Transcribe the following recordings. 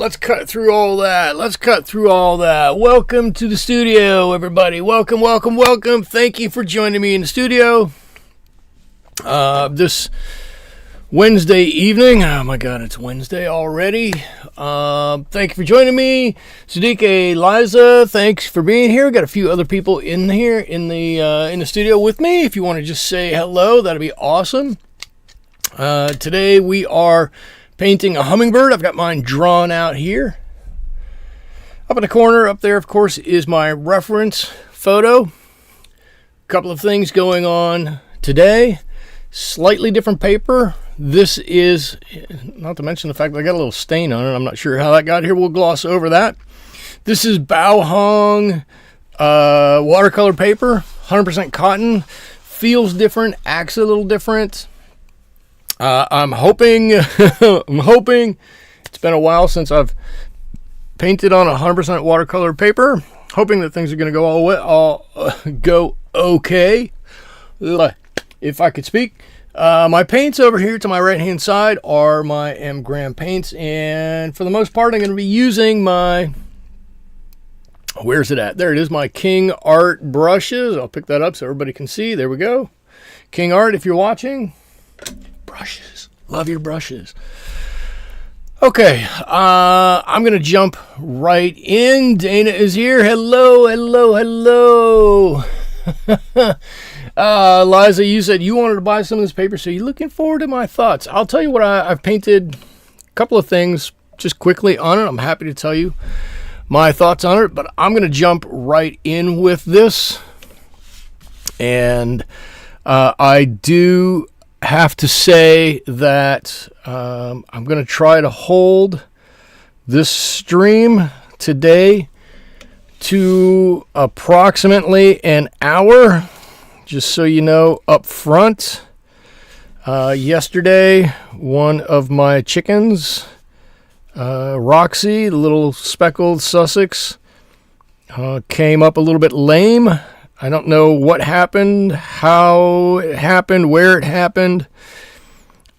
let's cut through all that. Welcome to the studio, everybody. Welcome. Thank you for joining me in the studio. This Wednesday evening. Oh my God, it's Wednesday already. Thank you for joining me. Sadiq, Liza, thanks for being here. Got a few other people in here in the studio with me. If you want to just say hello, that'd be awesome. Today we are painting a hummingbird. I've got mine drawn out here. Up in the corner up there, of course, is my reference photo. A couple of things going on today. Slightly different paper. This is, not to mention the fact that I got a little stain on it. I'm not sure how that got here. We'll gloss over that. This is Bao Hong watercolor paper, 100% cotton. Feels different, acts a little different. I'm hoping, it's been a while since I've painted on 100% watercolor paper. Hoping that things are going to go okay. If I could speak. My paints over here to my right hand side are my M. Graham paints, and for the most part I'm going to be using my, where's it at? There it is, my King Art brushes. I'll pick that up so everybody can see. There we go. King Art, if you're watching. Brushes. Love your brushes. Okay, I'm going to jump right in. Dana is here. Hello. Liza, you said you wanted to buy some of this paper, so you're looking forward to my thoughts. I'll tell you what, I've painted a couple of things just quickly on it. I'm happy to tell you my thoughts on it, but I'm going to jump right in with this. And I do have to say that I'm going to try to hold this stream today to approximately an hour. Just so you know, up front, yesterday, one of my chickens, Roxy, the little speckled Sussex, came up a little bit lame. I don't know what happened, how it happened, where it happened.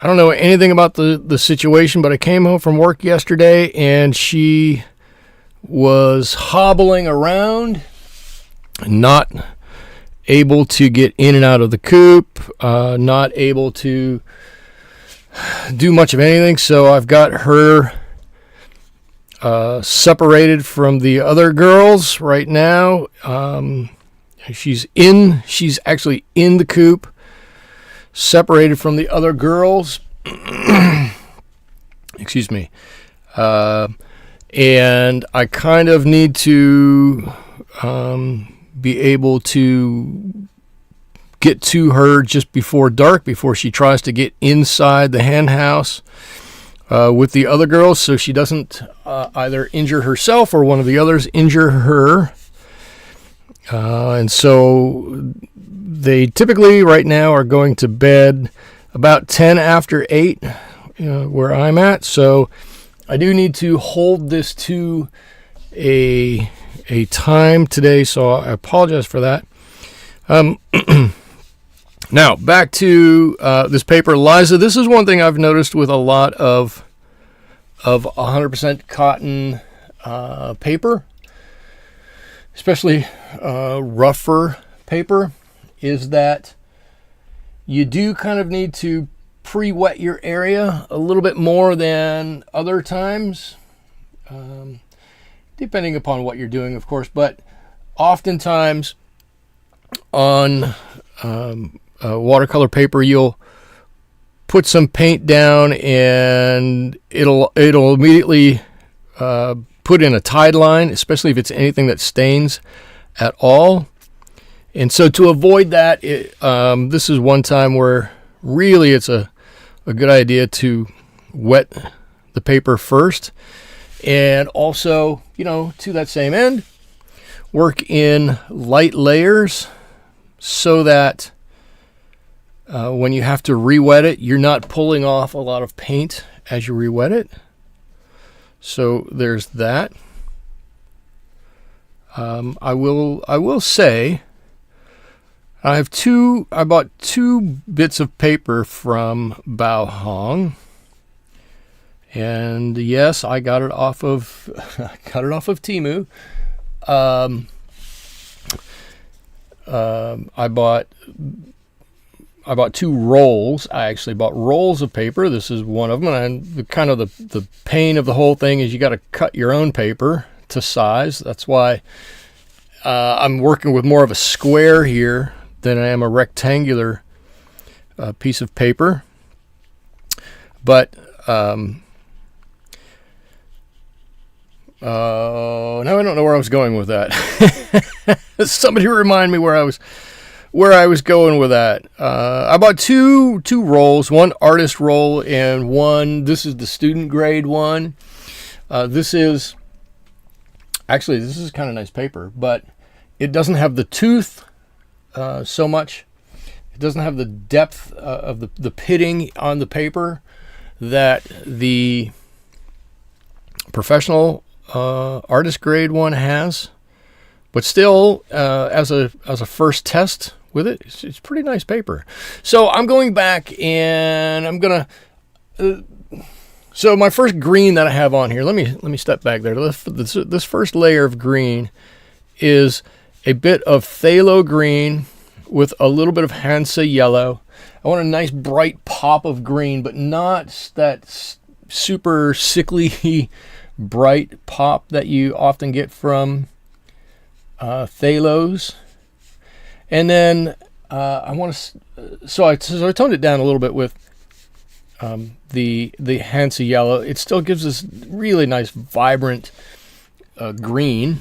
I don't know anything about the situation, but I came home from work yesterday and she was hobbling around, not able to get in and out of the coop, not able to do much of anything. So I've got her separated from the other girls right now. She's actually in the coop, separated from the other girls. Excuse me. And I kind of need to be able to get to her just before dark, before she tries to get inside the hen house with the other girls, so she doesn't either injure herself or one of the others injure her. And so they typically right now are going to bed about 10 after 8 where I'm at. So I do need to hold this to a time today, so I apologize for that. Now back to this paper, Liza. This is one thing I've noticed with a lot of 100% cotton paper, especially rougher paper, is that you do kind of need to pre-wet your area a little bit more than other times. Depending upon what you're doing, of course, but oftentimes on watercolor paper, you'll put some paint down and it'll immediately put in a tide line, especially if it's anything that stains at all. And so to avoid that, this is one time where really it's a good idea to wet the paper first. And also, to that same end, work in light layers so that when you have to re-wet it, you're not pulling off a lot of paint as you re-wet it. So there's that. I will say I bought 2 bits of paper from Bao Hong. And yes, I got it off of Temu. I bought 2 rolls. I actually bought rolls of paper. This is one of them. And the pain of the whole thing is you got to cut your own paper to size. That's why I'm working with more of a square here than I am a rectangular piece of paper. But now I don't know where I was going with that. Somebody remind me where I was going with that. I bought two rolls, one artist roll and one, this is the student grade one. This is kind of nice paper, but it doesn't have the tooth so much. It doesn't have the depth of the pitting on the paper that the professional artist grade one has. But still, as a first test with it, it's pretty nice paper. So I'm going back and I'm gonna. So my first green that I have on here. Let me step back there. This first layer of green is a bit of Phthalo Green with a little bit of Hansa Yellow. I want a nice bright pop of green, but not that super sickly bright pop that you often get from Phthalos. And then I want to, so I toned it down a little bit with the Hansa Yellow. It still gives this really nice vibrant green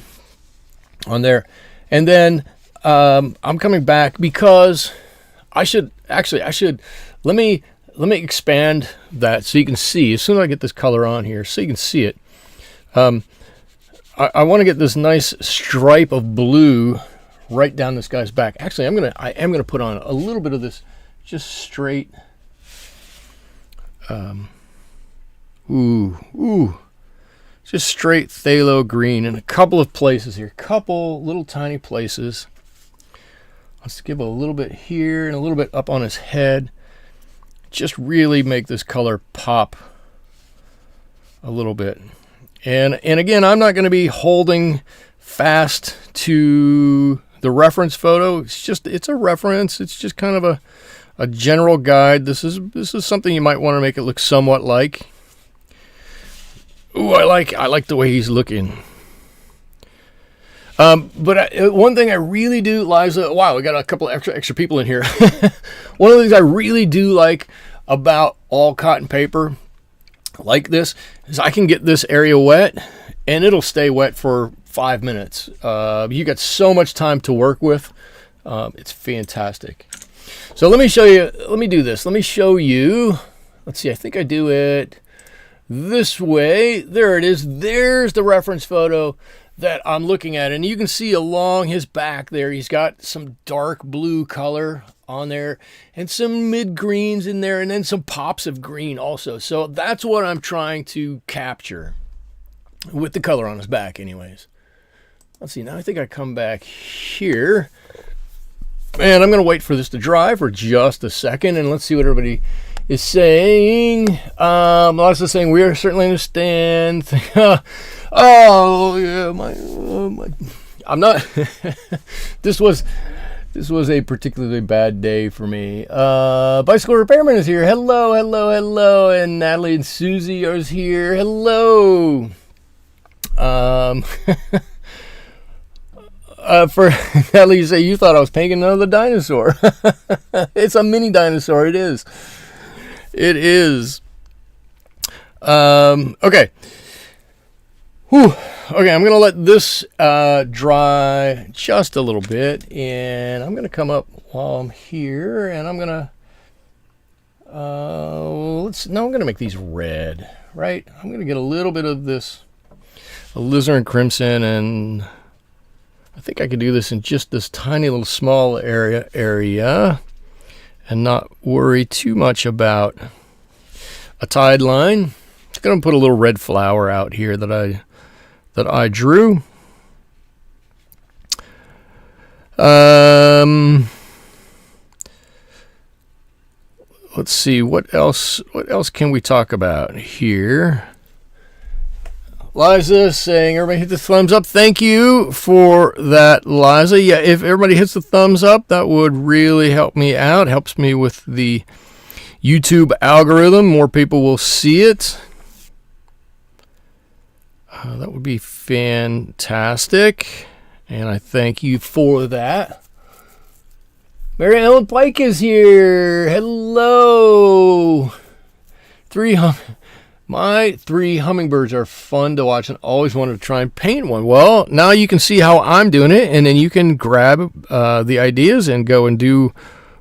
on there. And then I'm coming back because I should let me expand that so you can see as soon as I get this color on here so you can see it. I want to get this nice stripe of blue right down this guy's back. Actually, I am gonna put on a little bit of this just straight. Just straight phthalo green in a couple of places here, couple little tiny places. Let's give a little bit here and a little bit up on his head. Just really make this color pop a little bit. And again, I'm not going to be holding fast to the reference photo. It's a reference. It's just kind of a general guide. This is something you might want to make it look somewhat like. Ooh, I like the way he's looking. But one thing I really do, Liza, wow, we got a couple of extra people in here. One of the things I really do like about all cotton paper like this is I can get this area wet and it'll stay wet for 5 minutes. You got so much time to work with. It's fantastic. So let me show you, let me do this. Let me show you, let's see, I think I do it this way. There it is. There's the reference photo that I'm looking at, and you can see along his back there he's got some dark blue color on there and some mid greens in there and then some pops of green also. So that's what I'm trying to capture with the color on his back anyways. Let's see, now I think I come back here and I'm gonna wait for this to dry for just a second and let's see what everybody is saying. Lots of saying we certainly understand. Oh yeah, my I'm not. This was a particularly bad day for me. Bicycle Repairman is here. Hello, hello, hello, and Natalie and Susie are here. Hello. For Natalie, you say you thought I was painting another dinosaur. It's a mini dinosaur. It is. It is. Okay. Whew. Okay, I'm going to let this dry just a little bit, and I'm going to come up while I'm here, and I'm going to, I'm going to make these red, right? I'm going to get a little bit of this alizarin crimson, and I think I could do this in just this tiny little small area, and not worry too much about a tide line. Just going to put a little red flower out here that I drew. let's see, what else can we talk about here? Liza saying, everybody hit the thumbs up. Thank you for that, Liza. Yeah, if everybody hits the thumbs up, that would really help me out. Helps me with the YouTube algorithm. More people will see it. That would be fantastic. And I thank you for that. Mary Ellen Pike is here. Hello. My 3 hummingbirds are fun to watch and always wanted to try and paint one. Well, now you can see how I'm doing it, and then you can grab the ideas and go and do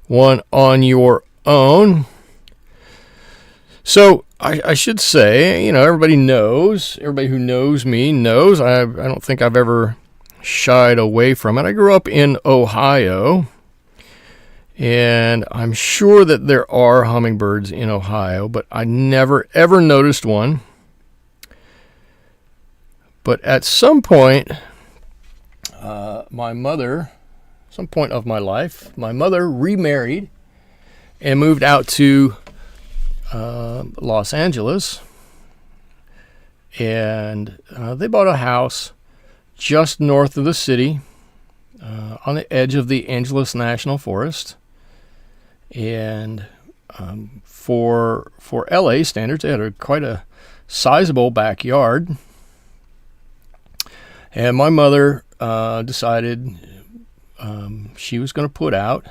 one on your own. So I should say, everybody who knows me knows I don't think I've ever shied away from it. I grew up in Ohio. And I'm sure that there are hummingbirds in Ohio, but I never, ever noticed one. But at some point, some point of my life, my mother remarried and moved out to Los Angeles. And they bought a house just north of the city on the edge of the Angeles National Forest. And for LA standards, they had quite a sizable backyard. And my mother decided she was going to put out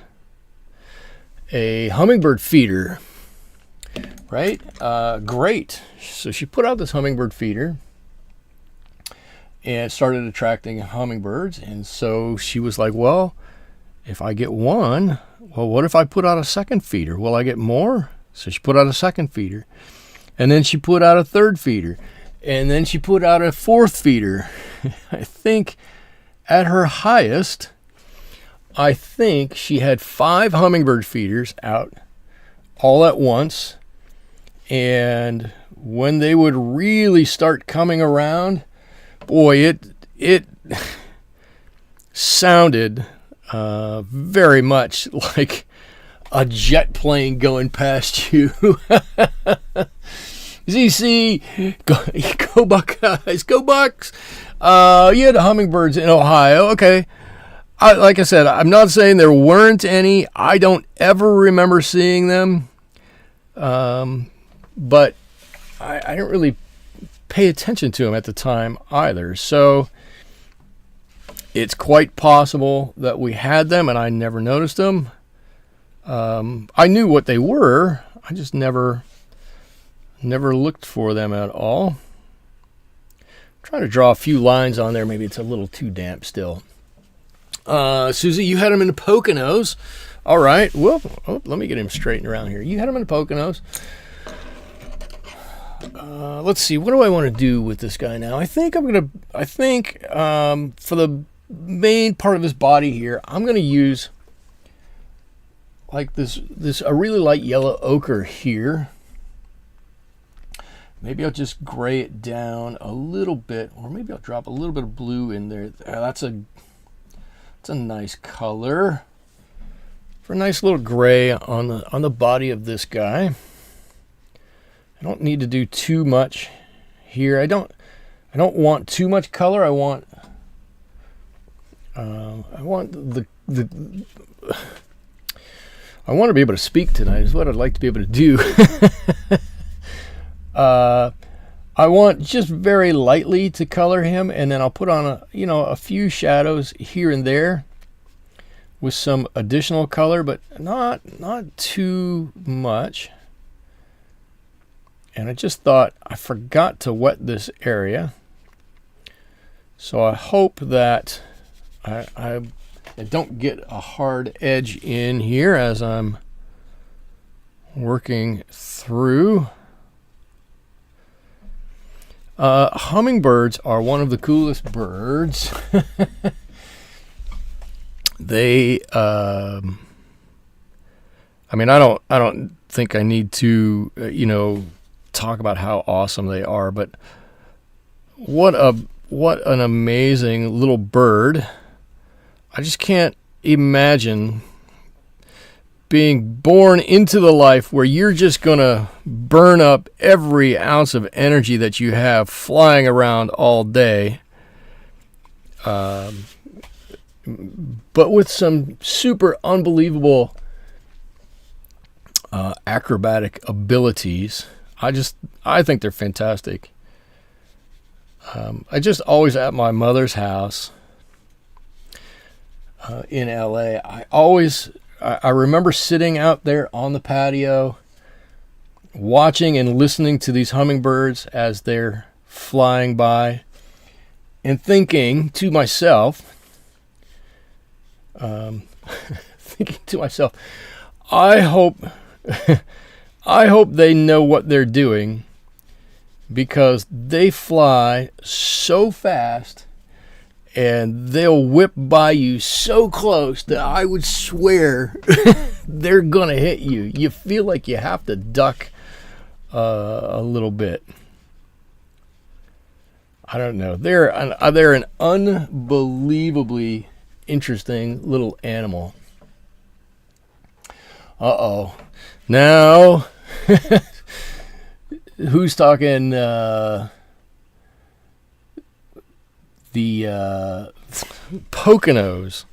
a hummingbird feeder, right? Great. So she put out this hummingbird feeder and started attracting hummingbirds. And so she was like, well, if I get one, well, what if I put out a second feeder? Will I get more? So she put out a second feeder. And then she put out a third feeder. And then she put out a fourth feeder. I think at her highest, she had 5 hummingbird feeders out all at once. And when they would really start coming around, boy, it sounded very much like a jet plane going past you. ZC, go Buckeyes, go Bucks. Yeah, the hummingbirds in Ohio. Okay. Like I said, I'm not saying there weren't any. I don't ever remember seeing them. But I didn't really pay attention to them at the time either. So it's quite possible that we had them and I never noticed them. I knew what they were. I just never looked for them at all. I'm trying to draw a few lines on there. Maybe it's a little too damp still. Susie, you had them in the Poconos. All right. Well, let me get him straightened around here. You had them in the Poconos. Let's see. What do I want to do with this guy now? I think for the main part of his body here, I'm going to use like this a really light yellow ochre here. Maybe I'll just gray it down a little bit, or maybe I'll drop a little bit of blue in there. That's a nice color for a nice little gray on the body of this guy. I don't need to do too much here. I don't want too much color. I want to be able to speak tonight is what I'd like to be able to do. I want just very lightly to color him, and then I'll put on a few shadows here and there with some additional color, but not too much. And I just thought I forgot to wet this area, so I hope that I don't get a hard edge in here as I'm working through. Hummingbirds are one of the coolest birds. They, I don't think I need to, talk about how awesome they are, but what an amazing little bird. I just can't imagine being born into the life where you're just going to burn up every ounce of energy that you have flying around all day. But with some super unbelievable acrobatic abilities. I think they're fantastic. I just always at my mother's house in LA. I remember sitting out there on the patio, watching and listening to these hummingbirds as they're flying by, and thinking to myself, I hope they know what they're doing, because they fly so fast and they'll whip by you so close that I would swear they're going to hit you. You feel like you have to duck a little bit. I don't know. They're an unbelievably interesting little animal. Uh-oh. Now, who's talking the Poconos?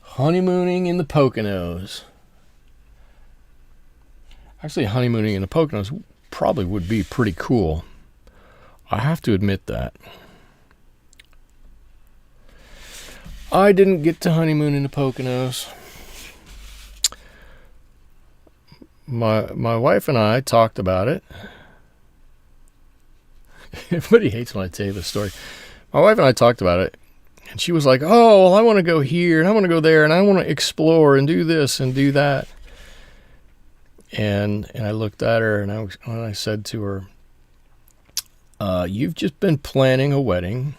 Honeymooning in the Poconos. Actually, honeymooning in the Poconos probably would be pretty cool. I have to admit that. I didn't get to honeymoon in the Poconos. My wife and I talked about it. Everybody hates when I tell you this story. My wife and I talked about it, and she was like, "Oh, well, I want to go here, and I want to go there, and I want to explore and do this and do that." And I looked at her, and I said to her, "You've just been planning a wedding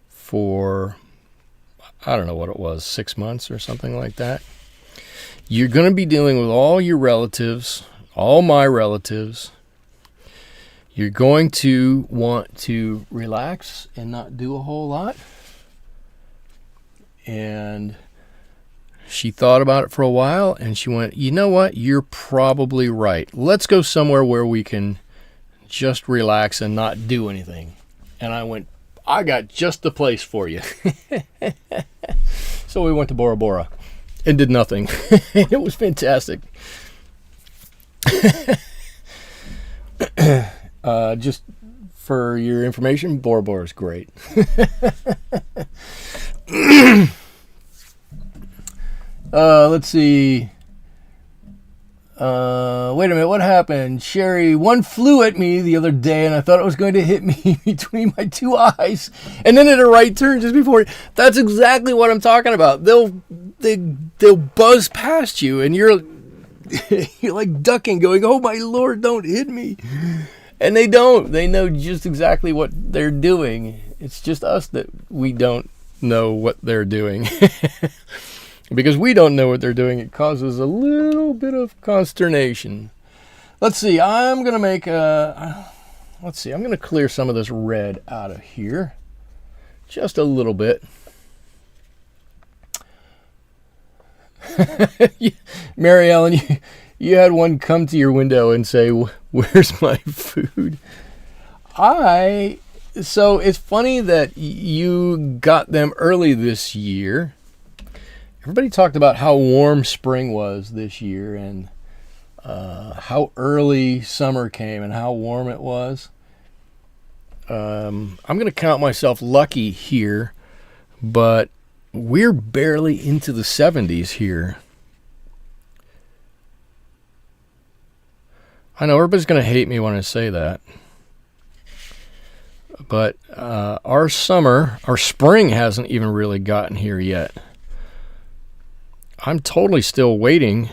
for, I don't know what it was, 6 months or something like that. You're going to be dealing with all your relatives, all my relatives. You're going to want to relax and not do a whole lot." And she thought about it for a while, and she went, "You know what? You're probably right. Let's go somewhere where we can just relax and not do anything." And I went, "I got just the place for you." So we went to Bora Bora and did nothing. It was fantastic. Just for your information, Bora Bora is great. Let's see. Wait a minute, what happened? Sherry, one flew at me the other day, and I thought it was going to hit me between my two eyes, and then at a right turn just before. That's exactly what I'm talking about. They'll buzz past you, and you're like ducking, going, "Oh my Lord, don't hit me!" And they don't. They know just exactly what they're doing. It's just us that we don't know what they're doing. Because we don't know what they're doing, it causes a little bit of consternation. Let's see. I'm going to make let's see. I'm going to clear some of this red out of here. Just a little bit. Mary Ellen, you had one come to your window and say, "Where's my food?" So it's funny that you got them early this year. Everybody talked about how warm spring was this year, and how early summer came and how warm it was. I'm going to count myself lucky here, but we're barely into the 70s here. I know everybody's going to hate me when I say that. But our spring hasn't even really gotten here yet. I'm totally still waiting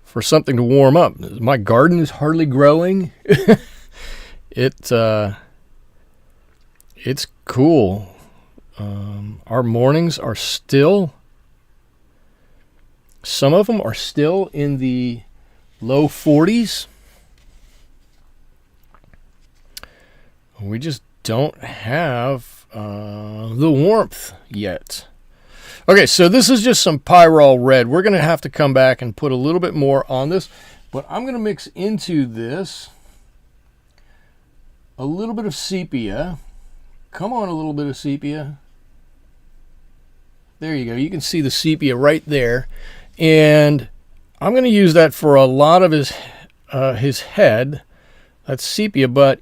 for something to warm up. My garden is hardly growing. It's cool. Our mornings are still, some of them are still in the low 40s. We just don't have the warmth yet. Okay, so this is just some Pyrrol Red. We're going to have to come back and put a little bit more on this, but I'm going to mix into this a little bit of sepia. Come on, a little bit of sepia. There you go. You can see the sepia right there. And I'm going to use that for a lot of his head. That's sepia, but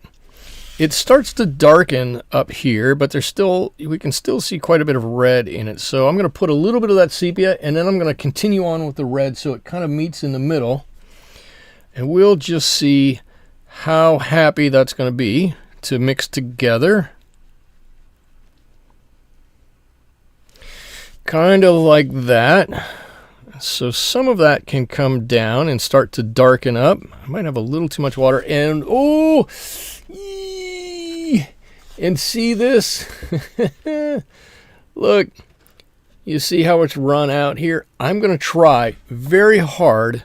it starts to darken up here, but we can still see quite a bit of red in it. So I'm going to put a little bit of that sepia, and then I'm going to continue on with the red so it kind of meets in the middle. And we'll just see how happy that's going to be to mix together. Kind of like that. So some of that can come down and start to darken up. I might have a little too much water. And oh, and see this? Look, you see how it's run out here? I'm going to try very hard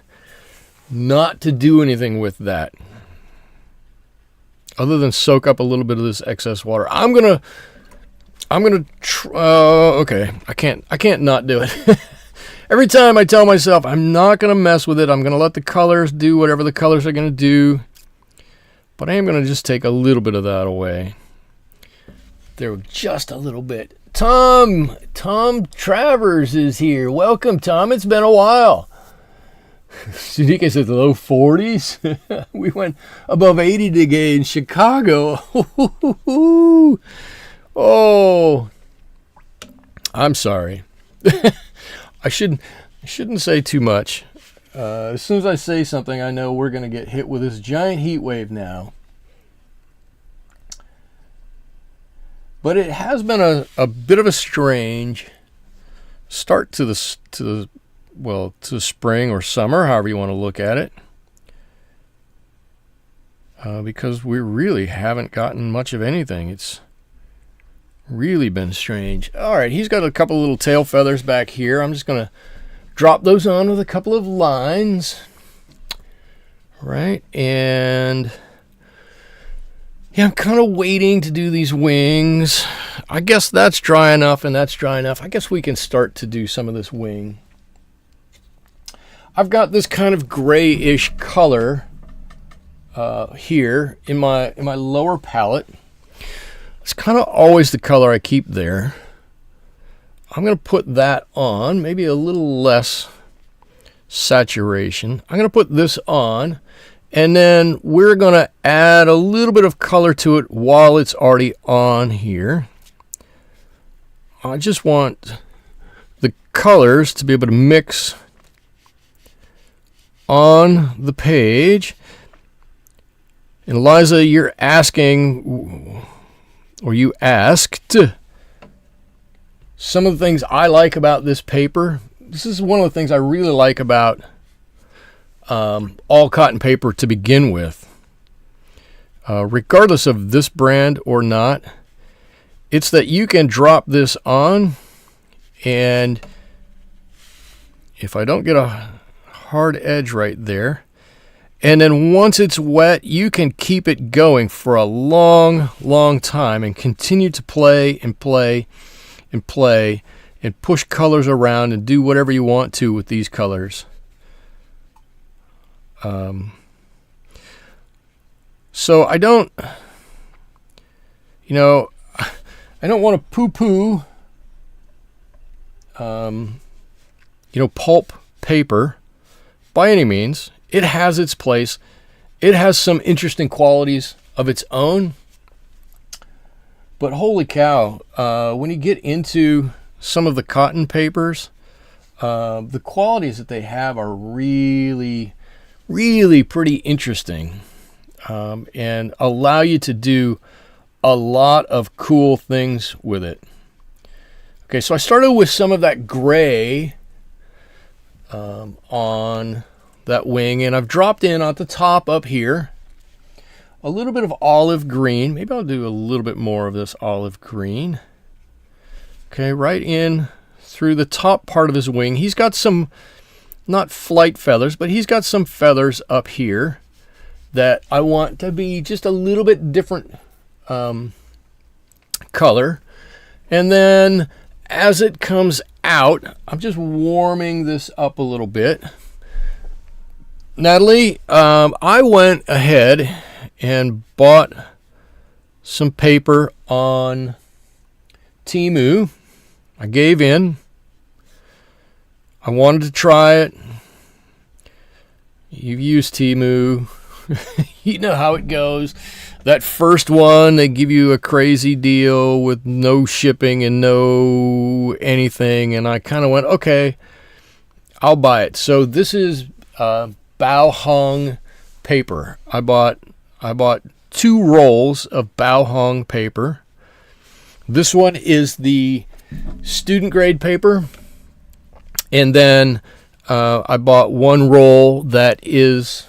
not to do anything with that, other than soak up a little bit of this excess water. I'm gonna okay, I can't not do it. Every time I tell myself I'm not gonna mess with it, I'm gonna let the colors do whatever the colors are gonna do, but I am gonna just take a little bit of that away. There, just a little bit. Tom Travers is here. Welcome, Tom. It's been a while. Sudike says the low 40s. We went above 80 today in Chicago. Oh, I'm sorry. I shouldn't say too much. As soon as I say something, I know we're going to get hit with this giant heat wave now. But it has been a bit of a strange start to the spring or summer, however you want to look at it. Because we really haven't gotten much of anything. It's really been strange. All right, he's got a couple little tail feathers back here. I'm just going to drop those on with a couple of lines. Right, and yeah, I'm kind of waiting to do these wings. I guess that's dry enough and that's dry enough. I guess we can start to do some of this wing. I've got this kind of grayish color here in my lower palette. It's kind of always the color I keep there. I'm going to put that on, maybe a little less saturation. I'm going to put this on, and then we're going to add a little bit of color to it while it's already on here. I just want the colors to be able to mix on the page. And Eliza, you're asking, or you asked, some of the things I like about this paper. This is one of the things I really like about all cotton paper to begin with. Regardless of this brand or not, it's that you can drop this on, and if I don't get a hard edge right there, and then once it's wet, you can keep it going for a long, long time and continue to play and play and play and push colors around and do whatever you want to with these colors. So I don't want to poo-poo, pulp paper by any means. It has its place. It has some interesting qualities of its own. But holy cow, when you get into some of the cotton papers, the qualities that they have are really, really pretty interesting, and allow you to do a lot of cool things with it. Okay, so I started with some of that gray on that wing, and I've dropped in at the top up here a little bit of olive green. Maybe I'll do a little bit more of this olive green. Okay, right in through the top part of his wing. He's got some, not flight feathers, but he's got some feathers up here that I want to be just a little bit different color. And then as it comes out, I'm just warming this up a little bit. Natalie, I went ahead and bought some paper on Temu. I gave in. I wanted to try it. You've used Temu. You know how it goes. That first one, they give you a crazy deal with no shipping and no anything. And I kind of went, okay, I'll buy it. So this is bow hung paper. I bought 2 rolls of bow hung paper. This one is the student grade paper. And then I bought 1 roll that is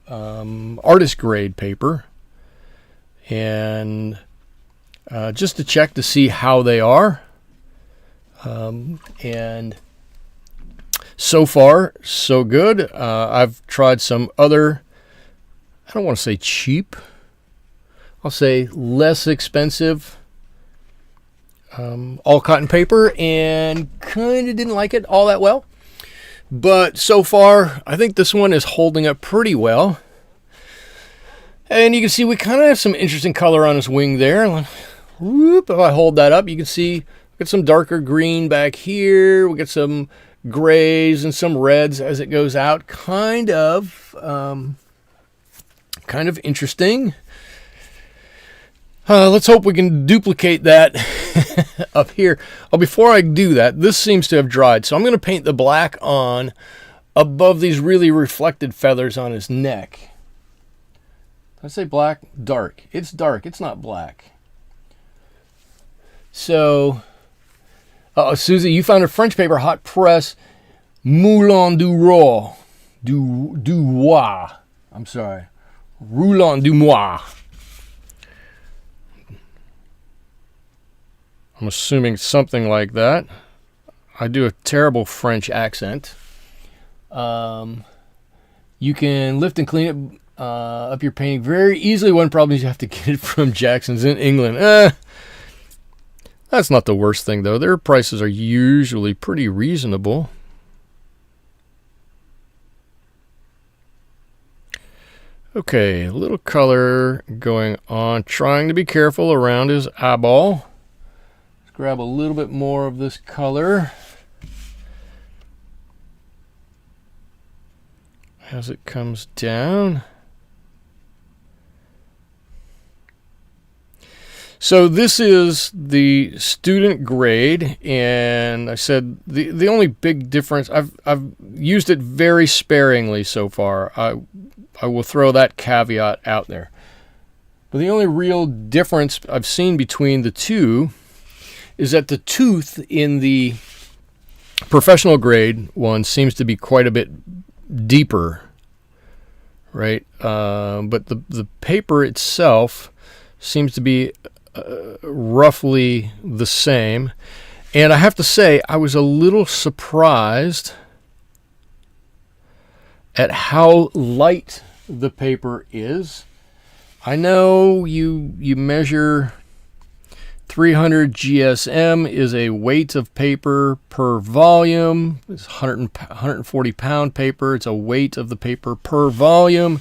artist grade paper. And just to check to see how they are. And so far, so good. I've tried some other, I don't want to say cheap, I'll say less expensive all cotton paper, and kind of didn't like it all that well. But so far, I think this one is holding up pretty well. And you can see we kind of have some interesting color on his wing there. Whoop, if I hold that up, you can see we got some darker green back here. We got some grays and some reds as it goes out. Kind of interesting. Let's hope we can duplicate that up here. Oh, before I do that, this seems to have dried. So I'm going to paint the black on above these really reflected feathers on his neck. I say black, dark. It's dark. It's not black. So, Susie, you found a French paper hot press Moulin du Roi. Du Roi. I'm sorry. Roulant du Moi. I'm assuming something like that. I do a terrible French accent. You can lift and clean it up your painting very easily. One problem is you have to get it from Jackson's in England. That's not the worst thing, though. Their prices are usually pretty reasonable. Okay, a little color going on. Trying to be careful around his eyeball. Let's grab a little bit more of this color as it comes down. So this is the student grade, and I said the only big difference, I've used it very sparingly so far. I will throw that caveat out there. But the only real difference I've seen between the two is that the tooth in the professional grade one seems to be quite a bit deeper, right? But the paper itself seems to be roughly the same. And I have to say, I was a little surprised at how light the paper is. I know you measure 300 GSM is a weight of paper per volume. It's 140 pound paper. It's a weight of the paper per volume.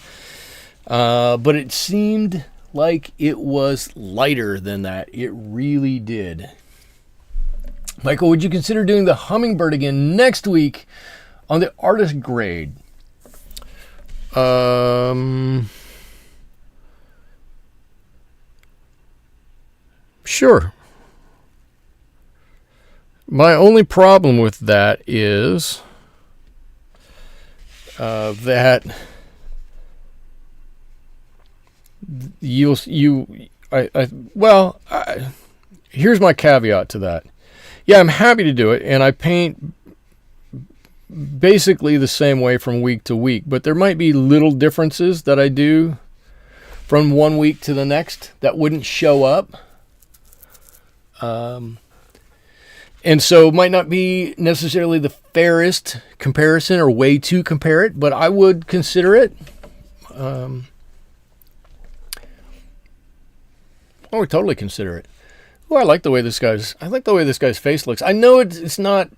But it seemed like it was lighter than that. It really did. Michael, would you consider doing the Hummingbird again next week on the artist grade? Sure. My only problem with that is that here's my caveat to that. Yeah, I'm happy to do it, and I paint basically the same way from week to week, but there might be little differences that I do from one week to the next that wouldn't show up. And so it might not be necessarily the fairest comparison or way to compare it, but I would consider it. I would totally consider it. Oh, I like the way this guy's face looks. I know it's not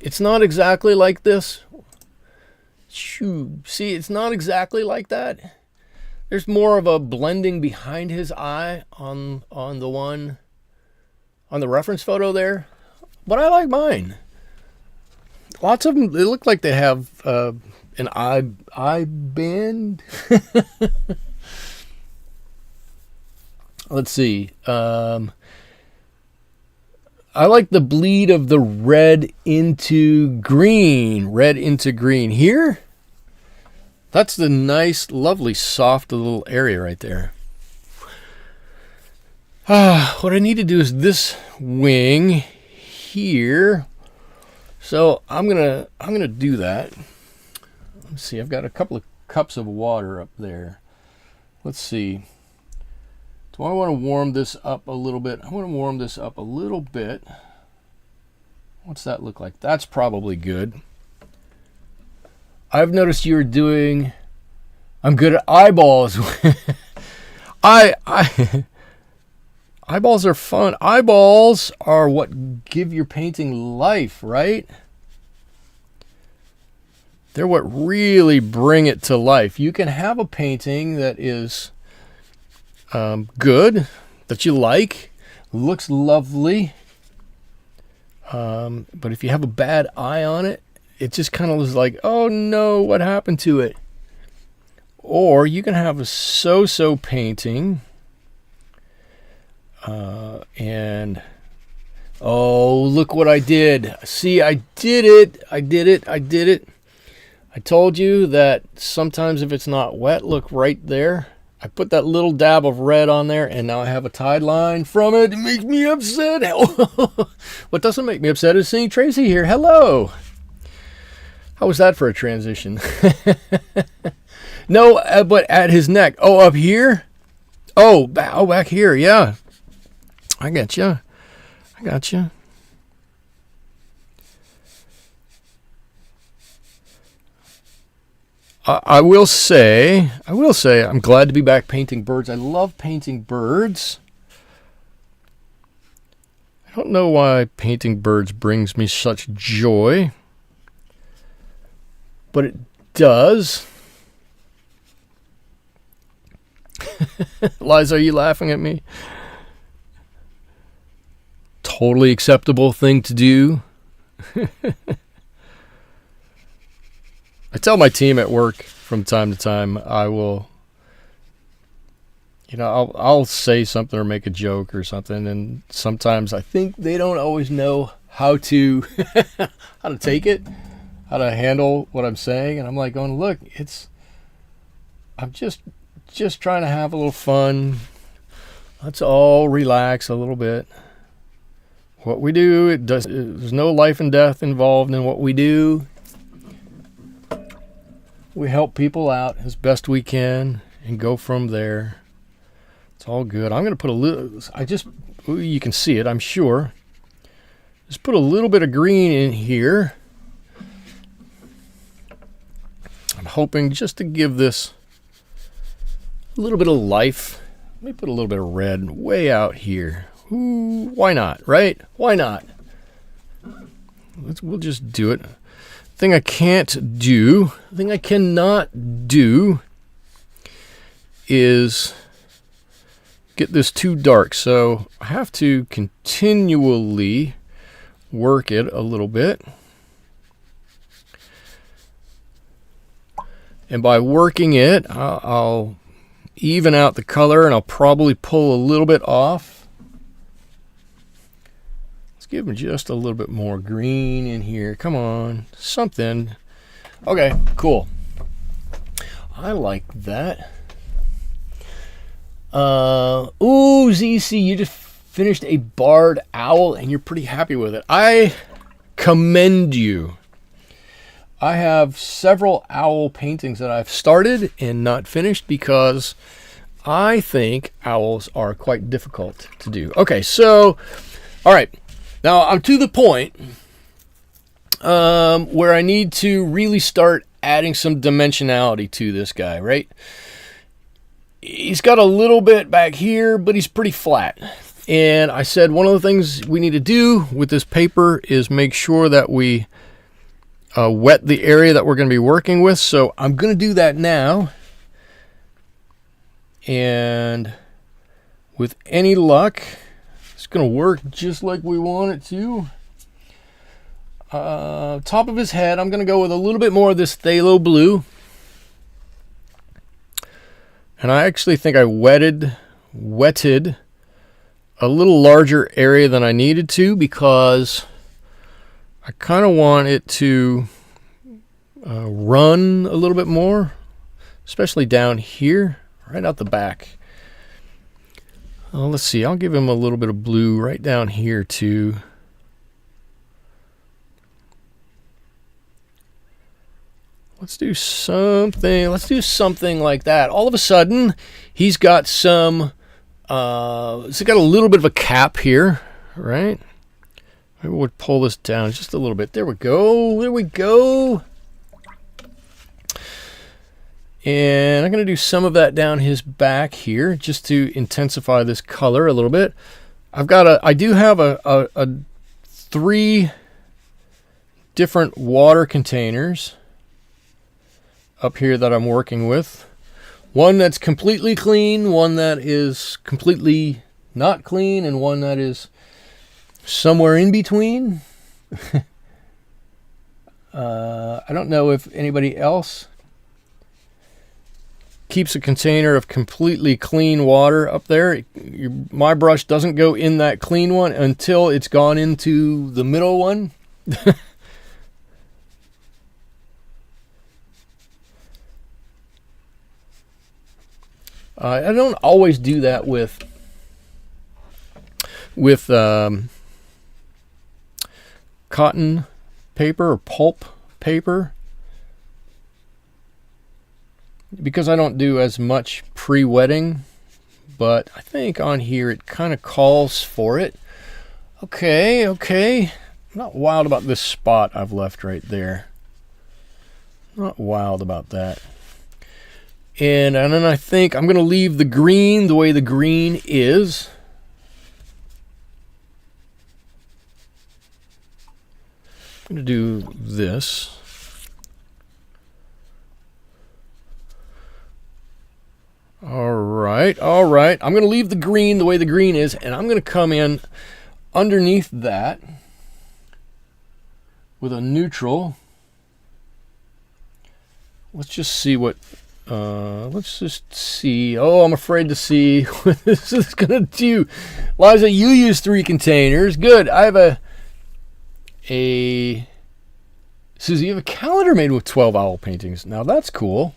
exactly like this. Shoo. See, it's not exactly like that. There's more of a blending behind his eye on the one on the reference photo there. But I like mine. Lots of them, they look like they have an eye band. Let's see. I like the bleed of the red into green. Red into green. Here, that's the nice, lovely, soft little area right there. What I need to do is this wing here. So I'm gonna do that. Let's see. I've got a couple of cups of water up there. Let's see. Do I want to warm this up a little bit? I want to warm this up a little bit. What's that look like? That's probably good. I've noticed you're doing... I'm good at eyeballs. Eyeballs are fun. Eyeballs are what give your painting life, right? They're what really bring it to life. You can have a painting that is good, that you like, looks lovely, but if you have a bad eye on it, it just kind of is like, oh no, what happened to it? Or you can have a so-so painting, and oh, look what I did. See, I did it. I told you that sometimes if it's not wet, look right there. I put that little dab of red on there, and now I have a tide line from it. It makes me upset. What doesn't make me upset is seeing Tracy here. Hello. How was that for a transition? No, but at his neck. Oh, up here? Oh, back here. Yeah. I got you. I will say, I'm glad to be back painting birds. I love painting birds. I don't know why painting birds brings me such joy, but it does. Liza, are you laughing at me? Totally acceptable thing to do. I tell my team at work from time to time, I will, I'll say something or make a joke or something, and sometimes I think they don't always know how to how to take it, how to handle what I'm saying, and I'm like going, look, I'm just trying to have a little fun. Let's all relax a little bit. What we do, there's no life and death involved in what we do. We help people out as best we can and go from there. It's all good. I'm going to put a little, you can see it, I'm sure. Just put a little bit of green in here. I'm hoping just to give this a little bit of life. Let me put a little bit of red way out here. Ooh, why not, right? Why not? We'll just do it. Thing I cannot do is get this too dark. So I have to continually work it a little bit. And by working it, I'll even out the color, and I'll probably pull a little bit off. Give him just a little bit more green in here. Come on, something. Okay, cool. I like that. Ooh, ZC, you just finished a barred owl and you're pretty happy with it. I commend you. I have several owl paintings that I've started and not finished because I think owls are quite difficult to do. Okay, so, all right. Now, I'm to the point where I need to really start adding some dimensionality to this guy, right? He's got a little bit back here, but he's pretty flat. And I said one of the things we need to do with this paper is make sure that we wet the area that we're going to be working with. So I'm going to do that now. And with any luck, it's going to work just like we want it to. Top of his head, I'm going to go with a little bit more of this Phthalo Blue. And I actually think I wetted a little larger area than I needed to, because I kind of want it to run a little bit more, especially down here, right out the back. Let's see, I'll give him a little bit of blue right down here too. Let's do something like that. All of a sudden, he's got some, he's got a little bit of a cap here, right? Maybe we'll pull this down just a little bit. There we go, there we go. And I'm going to do some of that down his back here, just to intensify this color a little bit. I do have a 3 different water containers up here that I'm working with. One that's completely clean, one that is completely not clean, and one that is somewhere in between. I don't know if anybody else keeps a container of completely clean water up there. My brush doesn't go in that clean one until it's gone into the middle one. I don't always do that with cotton paper or pulp paper, because I don't do as much pre-wetting, but I think on here it kind of calls for it. Okay, I'm not wild about this spot I've left right there. Not wild about that. And then I think I'm going to leave the green the way the green is. I'm going to do this. All right. I'm going to leave the green the way the green is, and I'm going to come in underneath that with a neutral. Let's just see what... let's just see. Oh, I'm afraid to see what this is going to do. Liza, you use 3 containers. Good. I have Susie, you have a calendar made with 12 owl paintings. Now that's cool.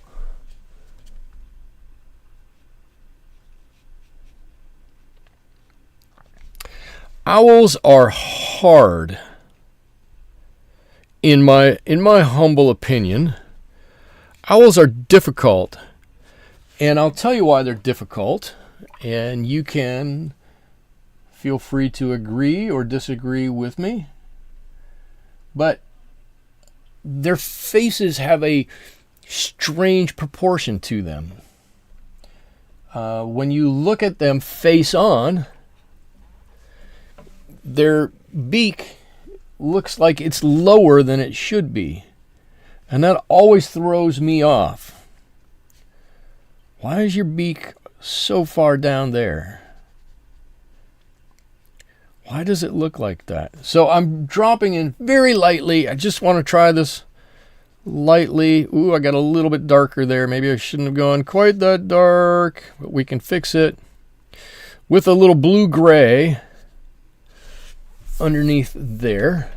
Owls are hard, in my humble opinion. Owls are difficult, and I'll tell you why they're difficult, and you can feel free to agree or disagree with me. But their faces have a strange proportion to them. When you look at them face on, their beak looks like it's lower than it should be. And that always throws me off. Why is your beak so far down there? Why does it look like that? So I'm dropping in very lightly. I just want to try this lightly. Ooh, I got a little bit darker there. Maybe I shouldn't have gone quite that dark, but we can fix it with a little blue-gray underneath there.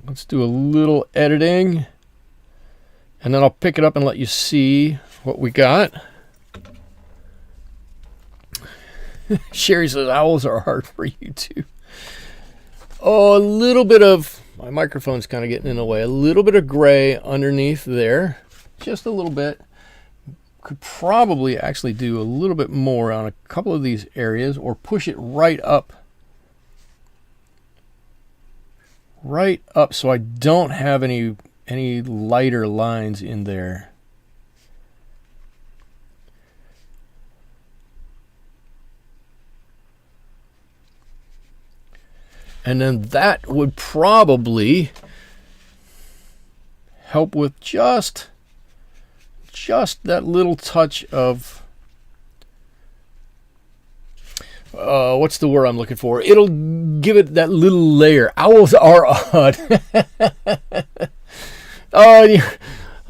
Let's do a little editing, and then I'll pick it up and let you see what we got. Sherry says owls are hard for you too. Oh, a little bit of, my microphone's kind of getting in the way, a little bit of gray underneath there, just a little bit. Could probably actually do a little bit more on a couple of these areas, or push it right up so I don't have any lighter lines in there. And then that would probably help with just that little touch of what's the word I'm looking for? It'll give it that little layer. Owls are odd. Oh,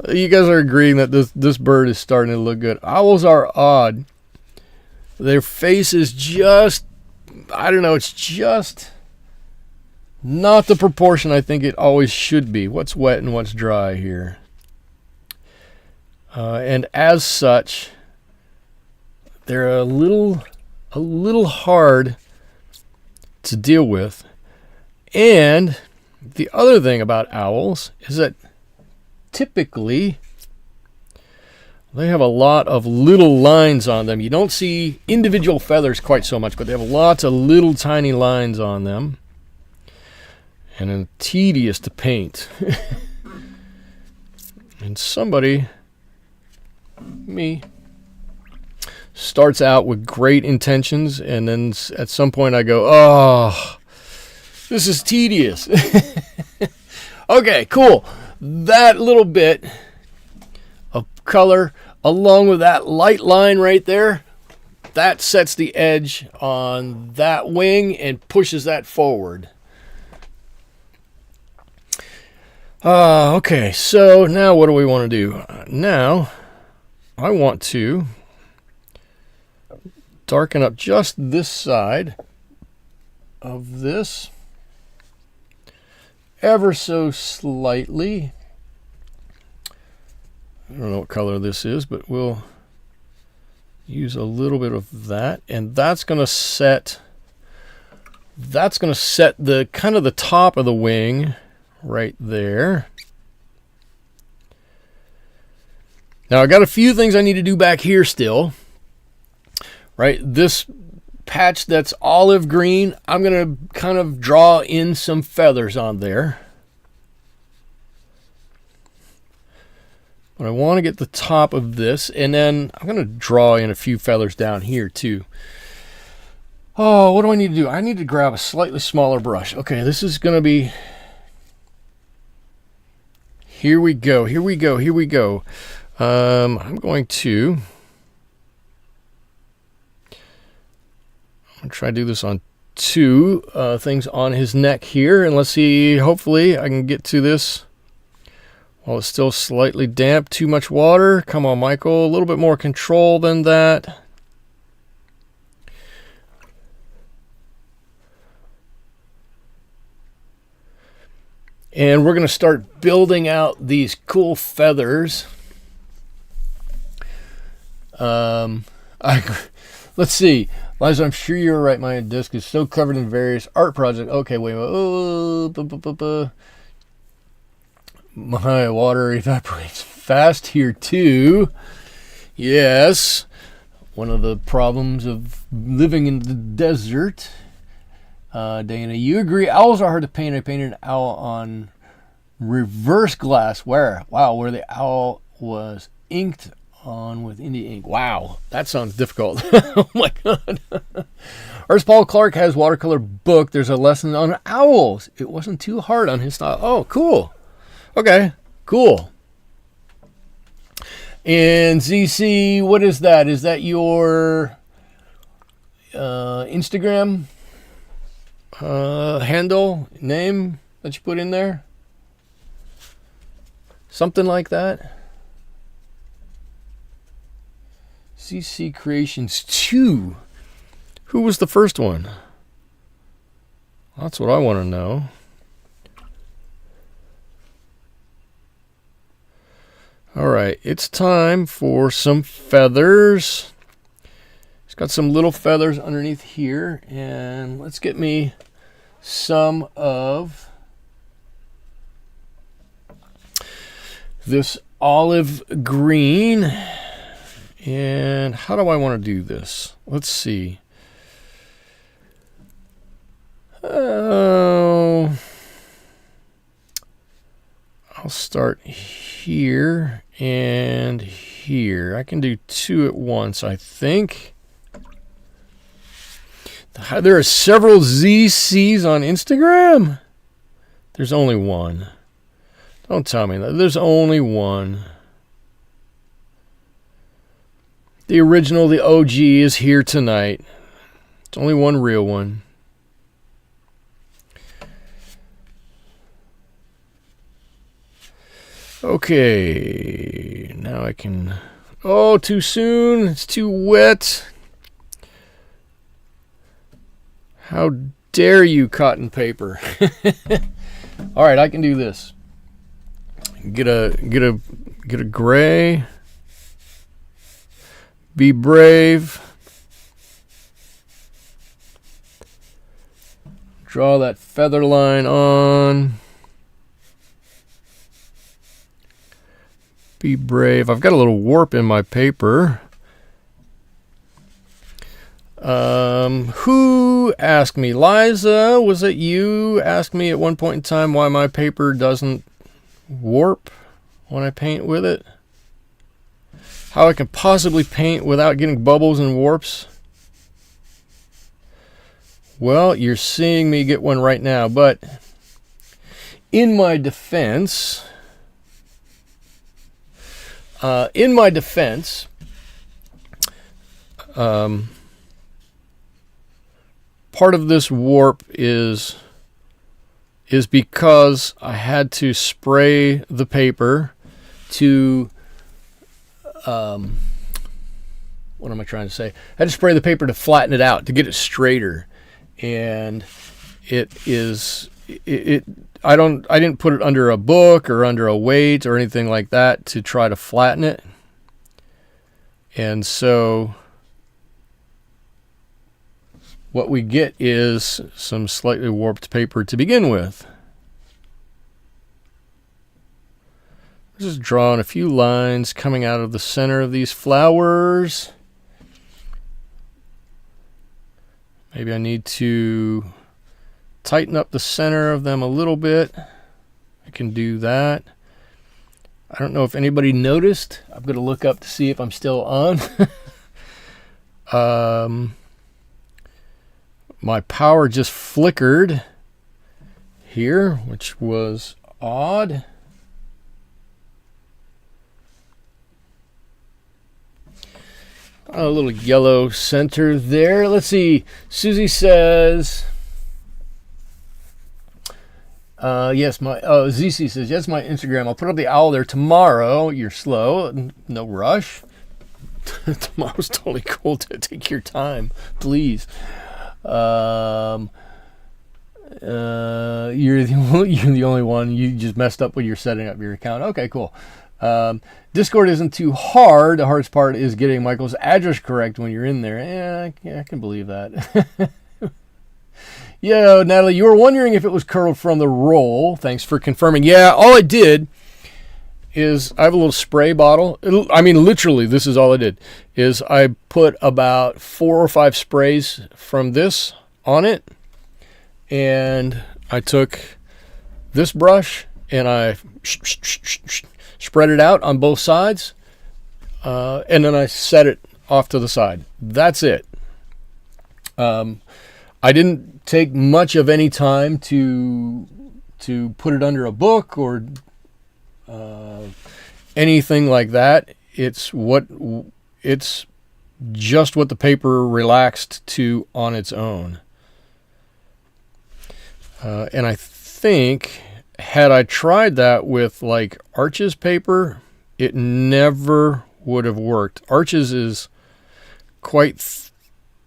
you guys are agreeing that this bird is starting to look good. Owls are odd. Their face is just, I don't know, it's just not the proportion I think it always should be. What's wet and what's dry here. And as such, they're a little hard to deal with. And the other thing about owls is that typically they have a lot of little lines on them. You don't see individual feathers quite so much, but they have lots of little tiny lines on them. And then tedious to paint. And somebody, me, starts out with great intentions, and then at some point I go, oh, this is tedious. Okay, cool. That little bit of color along with that light line right there, that sets the edge on that wing and pushes that forward. Okay, so now what do we want to do? Now I want to darken up just this side of this ever so slightly. I don't know what color this is, but we'll use a little bit of that, and that's going to set the kind of the top of the wing right there. Now I got a few things I need to do back here still. Right, this patch that's olive green, I'm going to kind of draw in some feathers on there. But I want to get the top of this, and then I'm going to draw in a few feathers down here too. Oh, what do I need to do? I need to grab a slightly smaller brush. Okay, this is going to be... Here we go. I'm going to try to do this on two things on his neck here, and let's see, hopefully I can get to this while it's still slightly damp. Too much water. Come on, Michael, a little bit more control than that. And we're going to start building out these cool feathers. Let's see. Liza, I'm sure you're right. My disc is so covered in various art projects. Okay, wait. My water evaporates fast here too. Yes. One of the problems of living in the desert. Dana, you agree? Owls are hard to paint. I painted an owl on reverse glass. Where? Wow, where the owl was inked on with India ink. Wow, that sounds difficult. Oh my god. Ernest Paul Clark has watercolor book. There's a lesson on owls. It wasn't too hard on his style. Oh, cool. Okay, cool. And ZC, what is that? Is that your Instagram handle, name that you put in there? Something like that? CC Creations 2. Who was the first one? That's what I want to know. All right, it's time for some feathers. It's got some little feathers underneath here, and let's get me some of this olive green. And how do I want to do this? Let's see. Oh, I'll start here and here. I can do two at once, I think. There are several ZCs on Instagram. There's only one. Don't tell me that. There's only one. The original, the OG, is here tonight. It's only one real one. Okay, now I can... Oh, too soon. It's too wet. How dare you, cotton paper? All right, I can do this. Get a gray. Be brave. Draw that feather line on. Be brave. I've got a little warp in my paper. Who asked me? Liza, was it you? Asked me at one point in time why my paper doesn't warp when I paint with it. How I can possibly paint without getting bubbles and warps. Well, you're seeing me get one right now, but in my defense, part of this warp is because I had to spray the paper to, what am I trying to say? I had to spray the paper to flatten it out, to get it straighter. And I didn't put it under a book or under a weight or anything like that to try to flatten it. And so what we get is some slightly warped paper to begin with. Just drawing a few lines coming out of the center of these flowers. Maybe I need to tighten up the center of them a little bit. I can do that. I don't know if anybody noticed. I'm going to look up to see if I'm still on. My power just flickered here, which was odd. A little yellow center there. Let's see. Susie says, yes, ZC says, yes, my Instagram. I'll put up the owl there tomorrow. You're slow. No rush. Tomorrow's totally cool. To take your time, please. You're the only one. You just messed up when you're setting up your account. Okay, cool. Discord isn't too hard. The hardest part is getting Michael's address correct when you're in there. Yeah, I can believe that. Yeah, Natalie, you were wondering if it was curled from the roll. Thanks for confirming. Yeah, all I did is I have a little spray bottle. I mean, literally, this is all I did. Is I put about 4 or 5 sprays from this on it. And I took this brush and I spread it out on both sides, and then I set it off to the side. That's it. I didn't take much of any time to put it under a book or anything like that. It's just what the paper relaxed to on its own. And I think, had I tried that with like Arches paper, it never would have worked. Arches is quite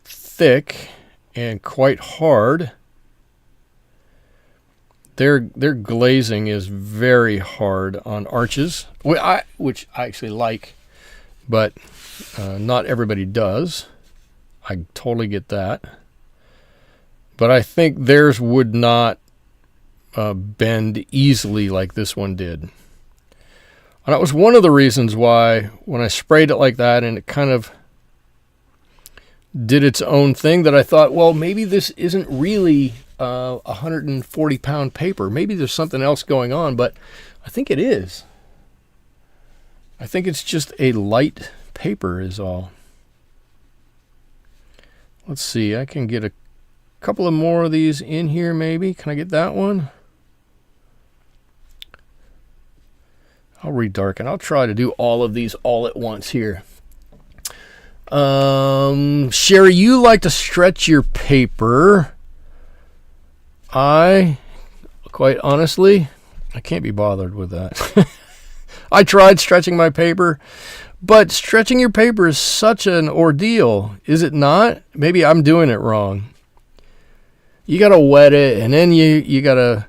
thick and quite hard. Their glazing is very hard on Arches, which I actually like, but not everybody does. I totally get that. But I think theirs would not bend easily like this one did. And that was one of the reasons why when I sprayed it like that and it kind of did its own thing, that I thought, well, maybe this isn't really 140-pound paper. Maybe there's something else going on, but I think it is. I think it's just a light paper is all. Let's see, I can get a A couple of more of these in here maybe. Can I get that one? I'll redarken. I'll try to do all of these all at once here. Sherry, you like to stretch your paper. Quite honestly, I can't be bothered with that. I tried stretching my paper, but stretching your paper is such an ordeal, is it not? Maybe I'm doing it wrong. You got to wet it, and then you got to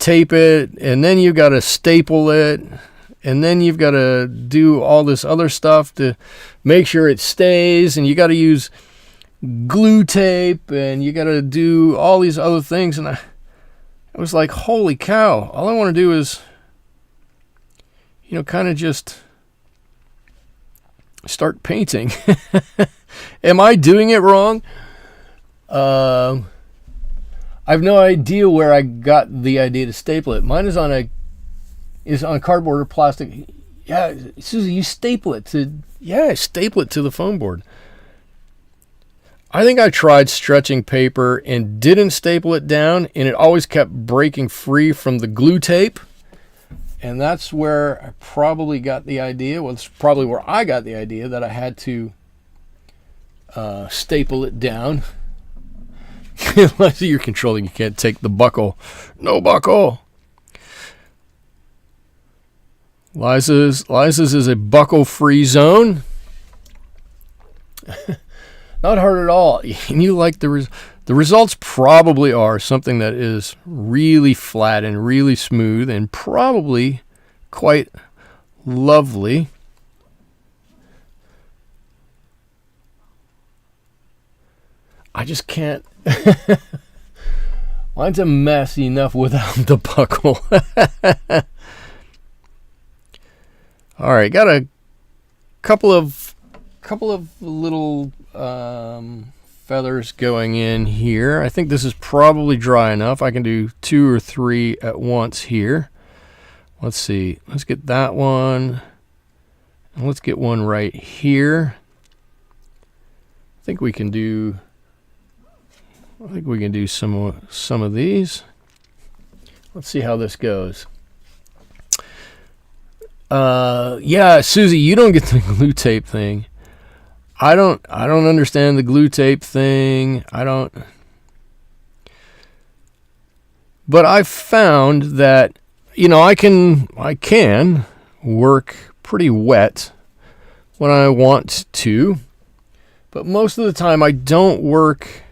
tape it, and then you got to staple it, and then you've got to do all this other stuff to make sure it stays, and you got to use glue tape, and you got to do all these other things. And I was like, holy cow, all I want to do is, kind of just start painting. Am I doing it wrong? I have no idea where I got the idea to staple it. Mine is on cardboard or plastic. Yeah, Susie, you staple it to the foam board. I think I tried stretching paper and didn't staple it down, and it always kept breaking free from the glue tape. And that's where I probably got the idea. Well, it's probably where I got the idea that I had to staple it down. Unless you're controlling, you can't take the buckle. No buckle. Liza's is a buckle-free zone. Not hard at all. And you like the results probably are something that is really flat and really smooth and probably quite lovely. I just can't. Mine's a mess enough without the buckle. All right, got a couple of little feathers going in here. I think this is probably dry enough. I can do 2 or 3 at once here. Let's see. Let's get that one. And let's get one right here. I think we can do some of these. Let's see how this goes. Yeah, Susie, you don't get the glue tape thing. I don't understand the glue tape thing. But I've found that, I can work pretty wet when I want to, but most of the time I don't work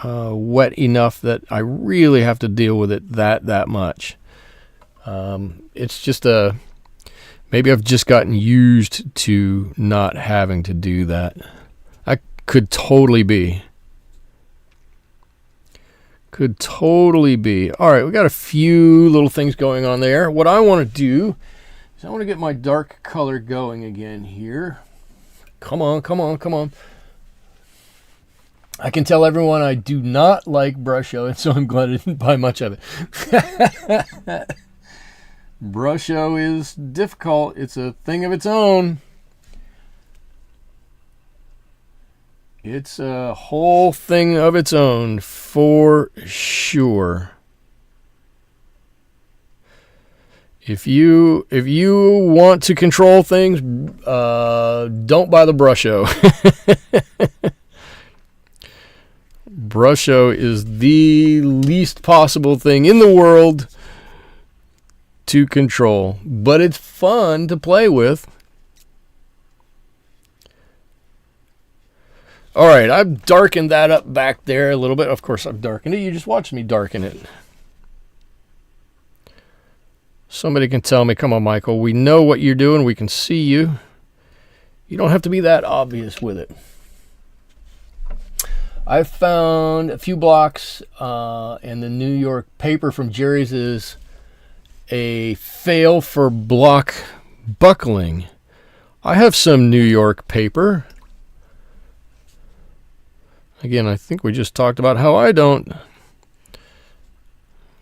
wet enough that I really have to deal with it that much. It's just maybe I've just gotten used to not having to do that. I could totally be. All right, we got a few little things going on there. What I want to do is I want to get my dark color going again here. Come on. I can tell everyone I do not like Brusho, and so I'm glad I didn't buy much of it. Brusho is difficult. It's a thing of its own. It's a whole thing of its own, for sure. If you want to control things, don't buy the Brusho. Brusho is the least possible thing in the world to control, but it's fun to play with. All right, I've darkened that up back there a little bit. Of course, I've darkened it. You just watch me darken it. Somebody can tell me, come on, Michael, we know what you're doing. We can see you. You don't have to be that obvious with it. I found a few blocks, and the New York paper from Jerry's is a fail for block buckling. I have some New York paper. Again, I think we just talked about how I don't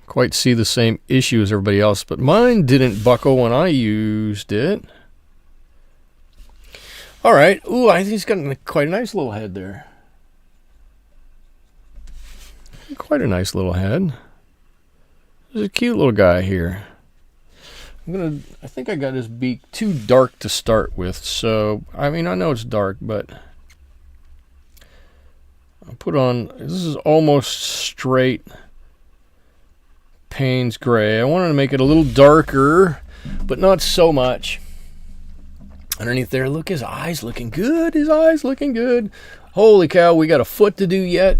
quite see the same issue as everybody else, but mine didn't buckle when I used it. All right. Ooh, I think he's got quite a nice little head there. quite a nice little head. There's a cute little guy here. I think I got his beak too dark to start with, so, I mean, I know it's dark, but I'll put on, this is almost straight Paynes Gray. I wanted to make it a little darker, but not so much. Underneath there, look, his eyes looking good. His eyes looking good. Holy cow, we got a foot to do yet.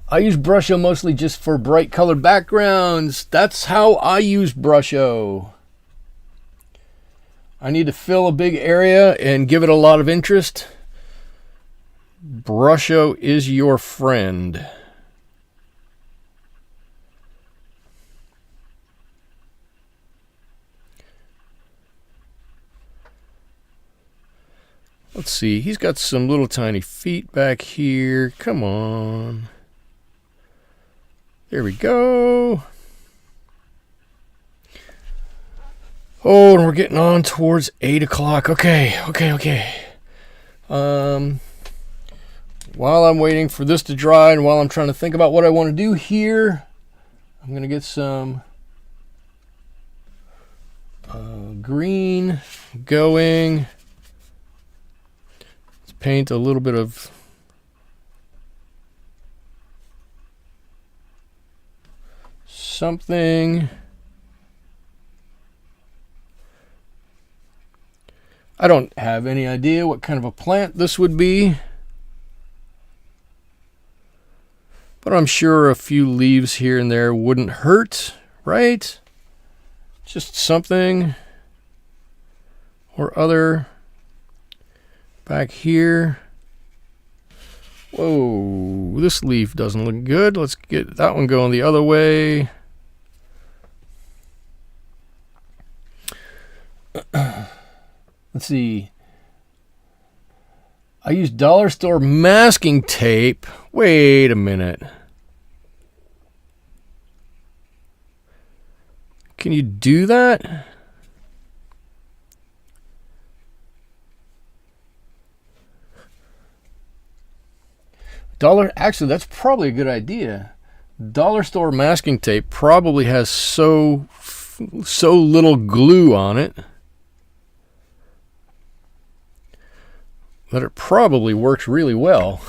I use Brusho mostly just for bright colored backgrounds. That's how I use Brusho. I need to fill a big area and give it a lot of interest. Brusho is your friend. Let's see, he's got some little tiny feet back here. Come on. There we go. Oh, and we're getting on towards 8 o'clock. Okay. While I'm waiting for this to dry and while I'm trying to think about what I want to do here, I'm going to get some green going. Let's paint a little bit of something. I don't have any idea what kind of a plant this would be, but I'm sure a few leaves here and there wouldn't hurt, right? Just something or other back here. Whoa, this leaf doesn't look good. Let's get that one going the other way. Let's see. I use dollar store masking tape. Wait a minute. Can you do that? Actually, that's probably a good idea. Dollar store masking tape probably has so little glue on it that it probably works really well.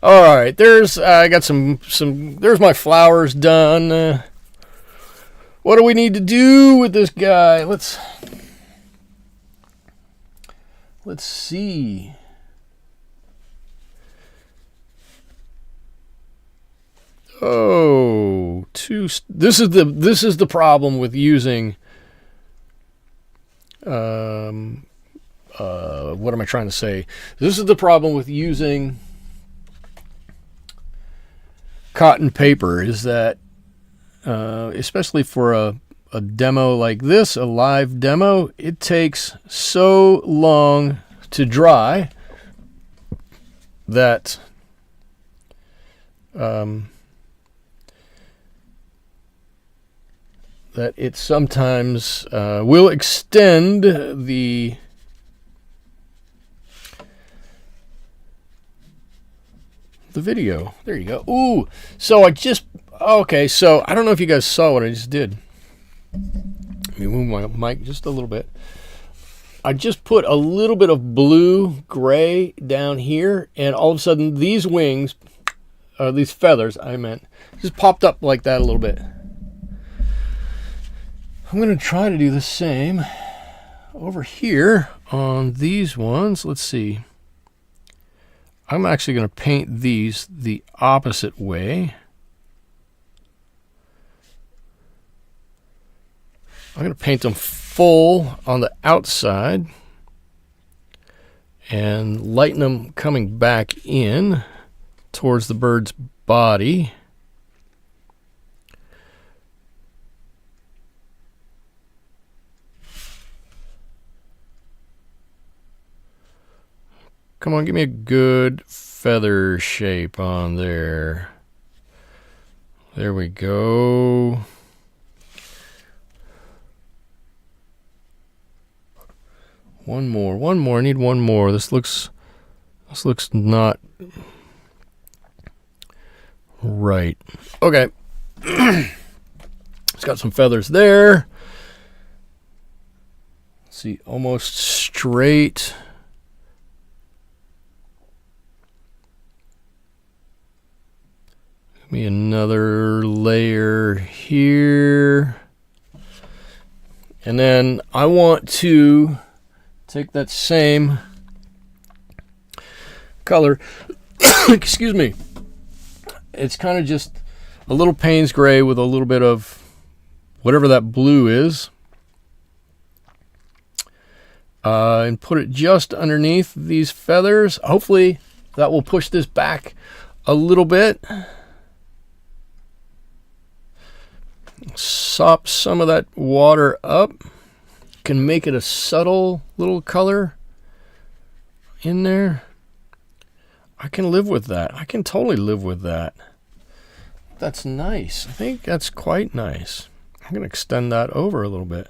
All right, I got some there's my flowers done. What do we need to do with this guy? Let's see. Oh, this is the problem with using what am I trying to say? This is the problem with using cotton paper, is that especially for a demo like this, a live demo, it takes so long to dry that that it sometimes will extend the video. There you go. Ooh, so I don't know if you guys saw what I just did. Let me move my mic just a little bit. I just put a little bit of blue gray down here, and all of a sudden these wings, these feathers, just popped up like that a little bit. I'm going to try to do the same over here on these ones. Let's see. I'm actually going to paint these the opposite way. I'm going to paint them full on the outside and lighten them coming back in towards the bird's body. Come on, give me a good feather shape on there. There we go. One more. I need one more. This looks not Right. Okay. It's got some feathers there. Let's see, almost straight. Give me another layer here. And then I want to take that same color. Excuse me. It's kind of just a little Paynes Gray with a little bit of whatever that blue is. And put it just underneath these feathers. Hopefully that will push this back a little bit. Sop some of that water up. Can make it a subtle little color in there. I can live with that. I can totally live with that. That's nice. I think that's quite nice. I'm going to extend that over a little bit.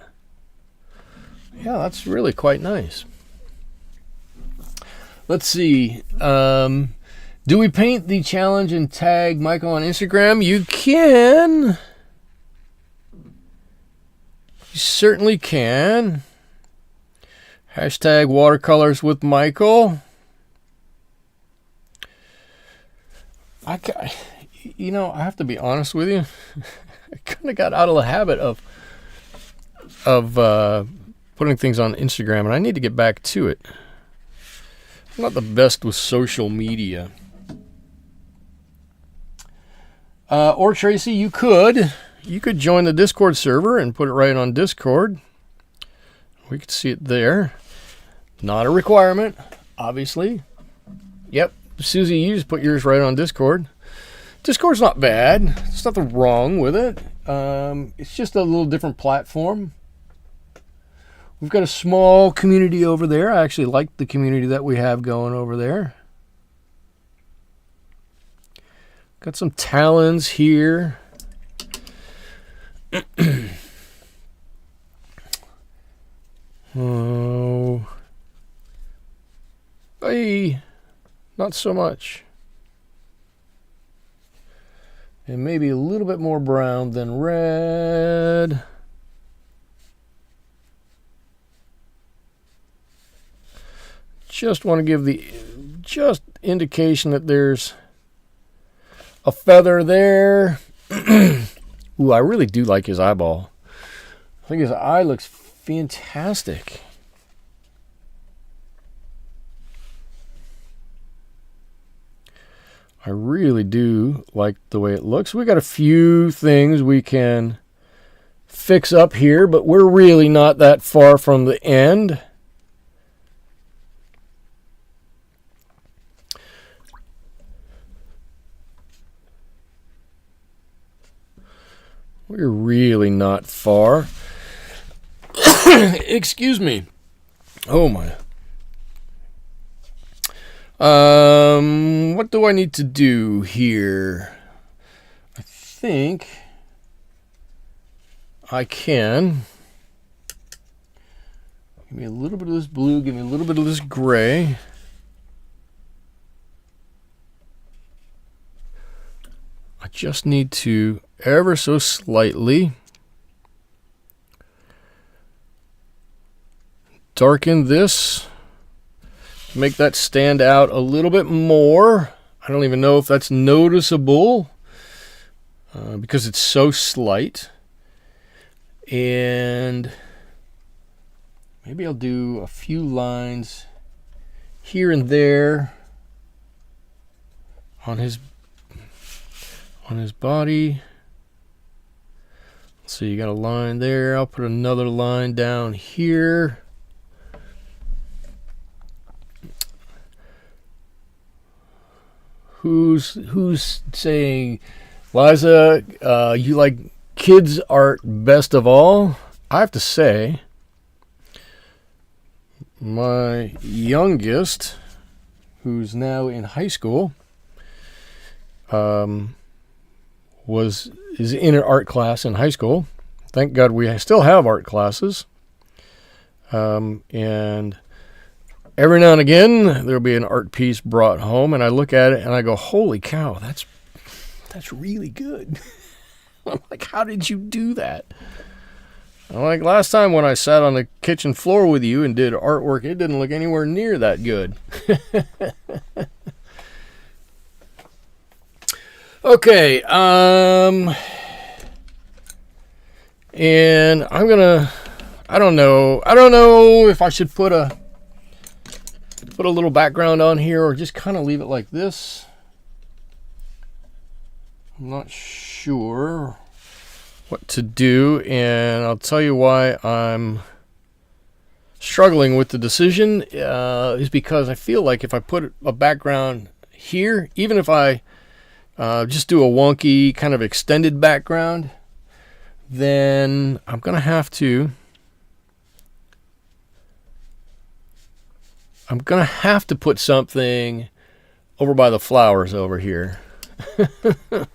Yeah, that's really quite nice. Let's see. Do we paint the challenge and tag Michael on Instagram? You can. You certainly can. Hashtag watercolors with Michael. You know, I have to be honest with you. I kind of got out of the habit of putting things on Instagram, and I need to get back to it. I'm not the best with social media. Or Tracy, you could join the Discord server and put it right on Discord. We could see it there. Not a requirement, obviously. Yep, Susie, you just put yours right on Discord. Discord's not bad. There's nothing wrong with it. It's just a little different platform. We've got a small community over there. I actually like the community that we have going over there. Got some talons here. Oh, hey, not so much. And maybe a little bit more brown than red. Just want to give the just indication that there's a feather there. Ooh, I really do like his eyeball. I think his eye looks fantastic. I really do like the way it looks. We got a few things we can fix up here, but we're really not that far from the end. We're really not far. Excuse me. Oh my. What do I need to do here? I think I can. Give me a little bit of this blue, give me a little bit of this gray. I just need to ever so slightly darken this, make that stand out a little bit more. I don't even know if that's noticeable because it's so slight. And maybe I'll do a few lines here and there on his body. So you got a line there. I'll put another line down here. Who's saying, Liza, you like kids art best of all? I have to say, my youngest, who's now in high school, is in an art class in high school. Thank God we still have art classes. And every now and again, there'll be an art piece brought home, and I look at it and I go, "Holy cow, that's That's really good. I'm like, how did you do that? I'm like, last time when I sat on the kitchen floor with you and did artwork, it didn't look anywhere near that good. Okay, and I'm gonna, I don't know if I should put a little background on here or just kind of leave it like this. I'm not sure what to do, and I'll tell you why I'm struggling with the decision is because I feel like if I put a background here, even if I just do a wonky kind of extended background, then I'm gonna have to put something over by the flowers over here. I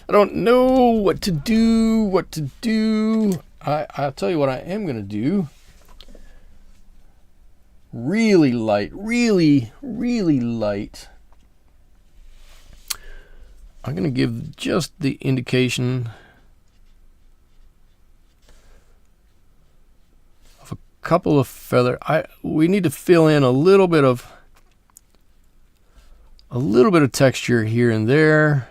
don't know what to do. I'll tell you what I am gonna do. Really light, really light. I'm going to give just the indication of a couple of feather. We need to fill in a little bit of texture here and there.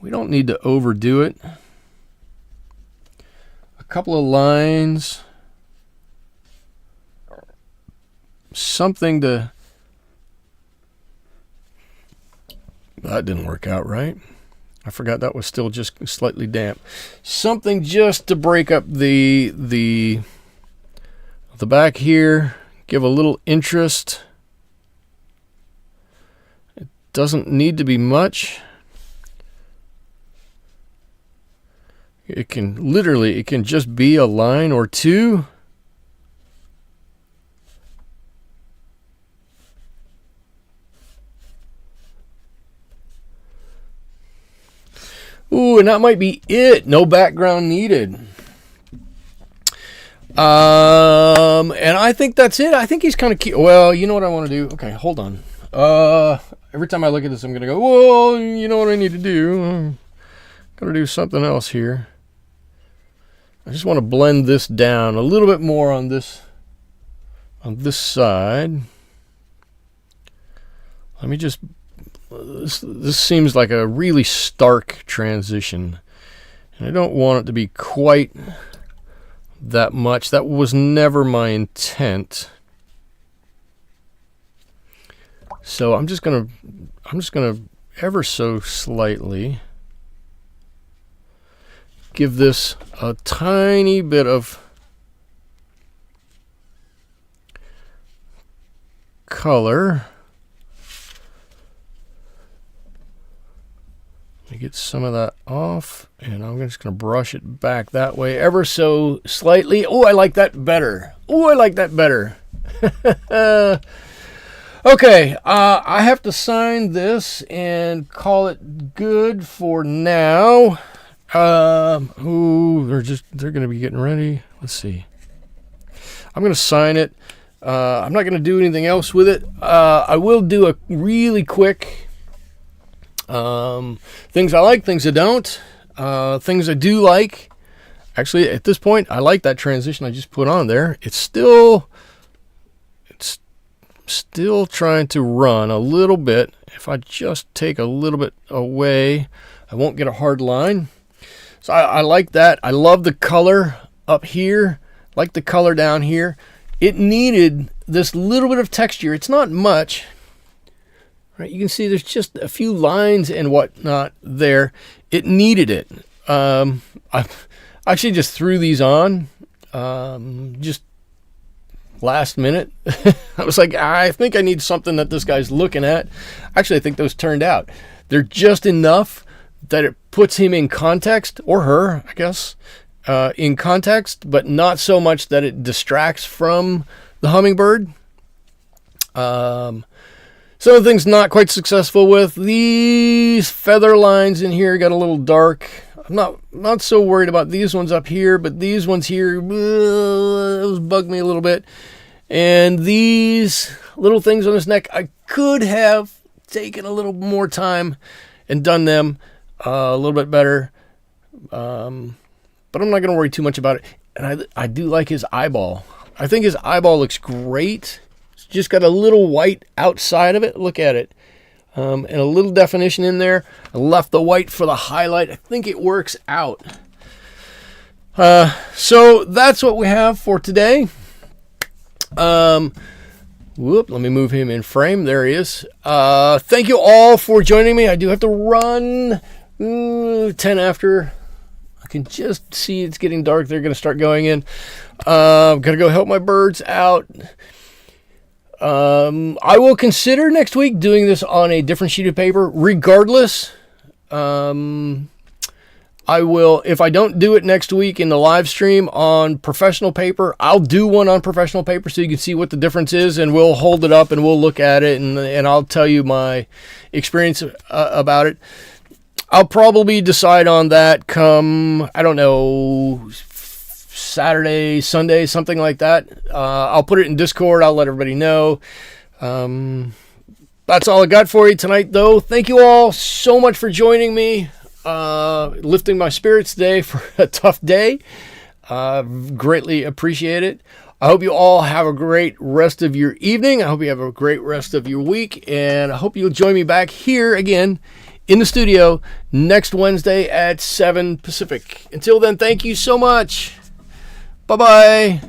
We don't need to overdo it. A couple of lines. Something to... That didn't work out right. I forgot that was still just slightly damp. Something just to break up the back here. Give a little interest. It doesn't need to be much. It can just be a line or two. Ooh, and that might be it. No background needed. And I think that's it. I think he's kind of cute. Well, you know what I want to do? Okay, hold on. Every time I look at this, I'm going to go, well, you know what I need to do? I'm going to do something else here. I just want to blend this down a little bit more on this side. Let me just... This seems like a really stark transition, and I don't want it to be quite that much. That was never my intent. So I'm just gonna ever so slightly give this a tiny bit of color. Get some of that off, and I'm just going to brush it back that way ever so slightly. Oh, I like that better. Okay, I have to sign this and call it good for now. They're going to be getting ready. Let's see. I'm going to sign it. I'm not going to do anything else with it. I will do a really quick things I like, things I don't, things I do like. Actually, at this point, I like that transition I just put on there. It's still trying to run a little bit. If I just take a little bit away, I won't get a hard line. So I like that. I love the color up here. Like the color down here. It needed this little bit of texture. It's not much. Right, you can see there's just a few lines and whatnot there. It needed it. I actually just threw these on just last minute. I was like, I think I need something that this guy's looking at. Actually, I think those turned out. They're just enough that it puts him in context, or her, I guess, in context, but not so much that it distracts from the hummingbird. Some of the things not quite successful with. These feather lines in here got a little dark. I'm not so worried about these ones up here, but these ones here, those bug me a little bit. And these little things on his neck, I could have taken a little more time and done them a little bit better. But I'm not going to worry too much about it. And I do like his eyeball. I think his eyeball looks great. It's just got a little white outside of it. Look at it. And a little definition in there. I left the white for the highlight. I think it works out. So that's what we have for today. Let me move him in frame. There he is. Thank you all for joining me. I do have to run 10 after. I can just see it's getting dark. They're going to start going in. I'm going to go help my birds out. I will consider next week doing this on a different sheet of paper. Regardless, I will, if I don't do it next week in the live stream on professional paper, I'll do one on professional paper so you can see what the difference is, and we'll hold it up and we'll look at it, and I'll tell you my experience about it. I'll probably decide on that come, I don't know, Saturday, Sunday, something like that. I'll put it in Discord. I'll let everybody know. That's all I got for you tonight, though. Thank you all so much for joining me. Lifting my spirits today for a tough day. Greatly appreciate it. I hope you all have a great rest of your evening. I hope you have a great rest of your week, and I hope you'll join me back here again in the studio next Wednesday at 7 Pacific. Until then, thank you so much. Bye-bye.